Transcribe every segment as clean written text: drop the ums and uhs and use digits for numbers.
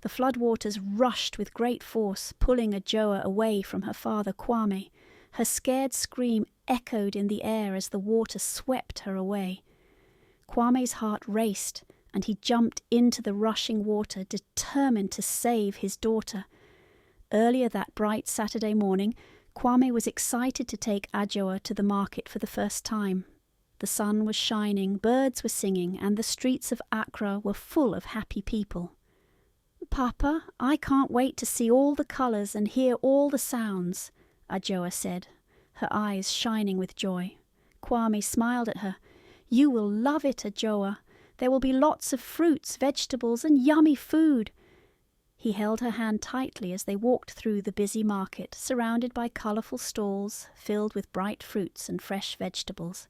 The floodwaters rushed with great force, pulling Adjoa away from her father Kwame. Her scared scream echoed in the air as the water swept her away. Kwame's heart raced, and he jumped into the rushing water, determined to save his daughter. Earlier that bright Saturday morning, Kwame was excited to take Adjoa to the market for the first time. The sun was shining, birds were singing, and the streets of Accra were full of happy people. "Papa, I can't wait to see all the colours and hear all the sounds," Adjoa said, her eyes shining with joy. Kwame smiled at her. "You will love it, Adjoa. There will be lots of fruits, vegetables, and yummy food." He held her hand tightly as they walked through the busy market, surrounded by colourful stalls filled with bright fruits and fresh vegetables.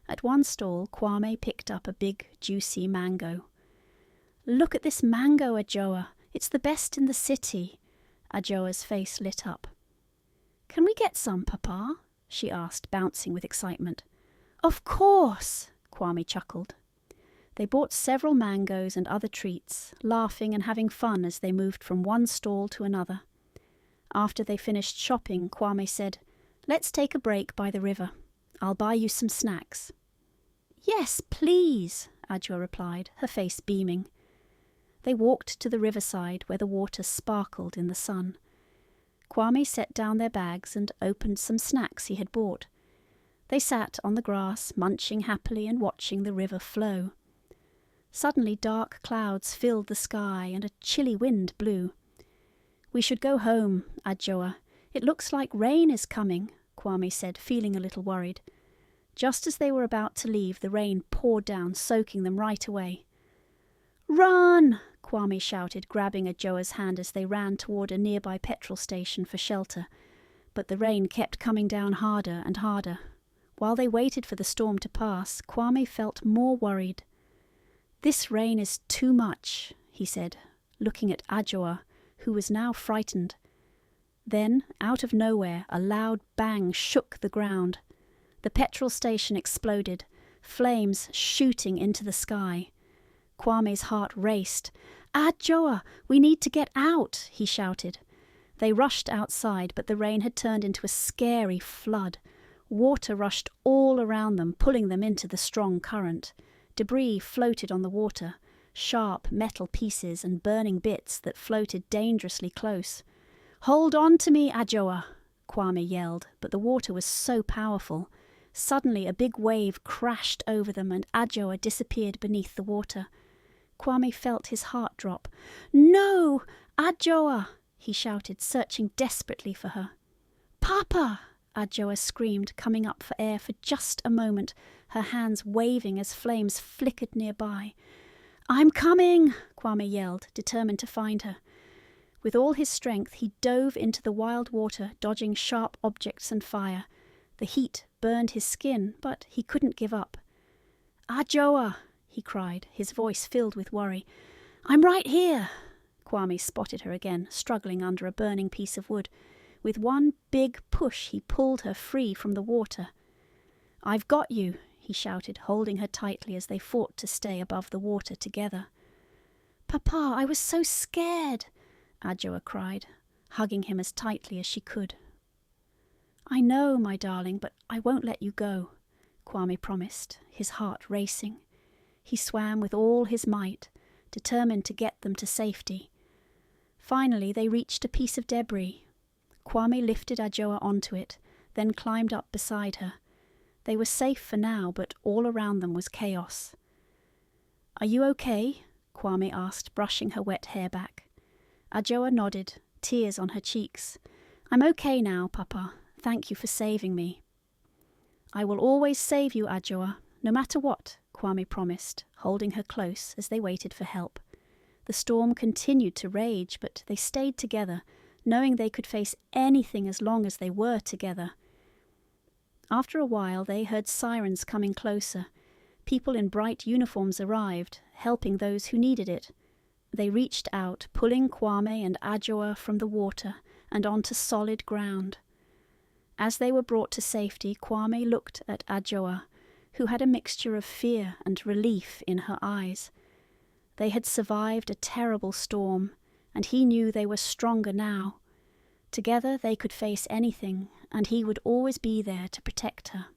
At one stall, Kwame picked up a big, juicy mango. "Look at this mango, Adjoa. It's the best in the city." Adjoa's face lit up. "Can we get some, Papa?" she asked, bouncing with excitement. "Of course!" Kwame chuckled. They bought several mangoes and other treats, laughing and having fun as they moved from one stall to another. After they finished shopping, Kwame said, "Let's take a break by the river. I'll buy you some snacks." "Yes, please," Adjoa replied, her face beaming. They walked to the riverside where the water sparkled in the sun. Kwame set down their bags and opened some snacks he had bought. They sat on the grass, munching happily and watching the river flow. Suddenly dark clouds filled the sky and a chilly wind blew. "We should go home, Adjoa. It looks like rain is coming," Kwame said, feeling a little worried. Just as they were about to leave, the rain poured down, soaking them right away. "Run!" Kwame shouted, grabbing Adjoa's hand as they ran toward a nearby petrol station for shelter. But the rain kept coming down harder and harder. While they waited for the storm to pass, Kwame felt more worried. "This rain is too much," he said, looking at Adjoa, who was now frightened. Then, out of nowhere, a loud bang shook the ground. The petrol station exploded, flames shooting into the sky. Kwame's heart raced. "Adjoa, we need to get out," he shouted. They rushed outside, but the rain had turned into a scary flood. Water rushed all around them, pulling them into the strong current. Debris floated on the water, sharp metal pieces and burning bits that floated dangerously close. "Hold on to me, Adjoa," Kwame yelled, but the water was so powerful. Suddenly a big wave crashed over them and Adjoa disappeared beneath the water. Kwame felt his heart drop. "No! Adjoa!" he shouted, searching desperately for her. "Papa!" Adjoa screamed, coming up for air for just a moment, her hands waving as flames flickered nearby. "I'm coming!" Kwame yelled, determined to find her. With all his strength, he dove into the wild water, dodging sharp objects and fire. The heat burned his skin, but he couldn't give up. "Adjoa!" he cried, his voice filled with worry. "I'm right here!" Kwame spotted her again, struggling under a burning piece of wood. With one big push, he pulled her free from the water. "I've got you," he shouted, holding her tightly as they fought to stay above the water together. "Papa, I was so scared," Adjoa cried, hugging him as tightly as she could. "I know, my darling, but I won't let you go," Kwame promised, his heart racing. He swam with all his might, determined to get them to safety. Finally, they reached a piece of debris. Kwame lifted Adjoa onto it, then climbed up beside her. They were safe for now, but all around them was chaos. "Are you okay?" Kwame asked, brushing her wet hair back. Adjoa nodded, tears on her cheeks. "I'm okay now, Papa. Thank you for saving me." "I will always save you, Adjoa, no matter what," Kwame promised, holding her close as they waited for help. The storm continued to rage, but they stayed together, knowing they could face anything as long as they were together. After a while, they heard sirens coming closer. People in bright uniforms arrived, helping those who needed it. They reached out, pulling Kwame and Adjoa from the water and onto solid ground. As they were brought to safety, Kwame looked at Adjoa, who had a mixture of fear and relief in her eyes. They had survived a terrible storm, and he knew they were stronger now. Together they could face anything, and he would always be there to protect her.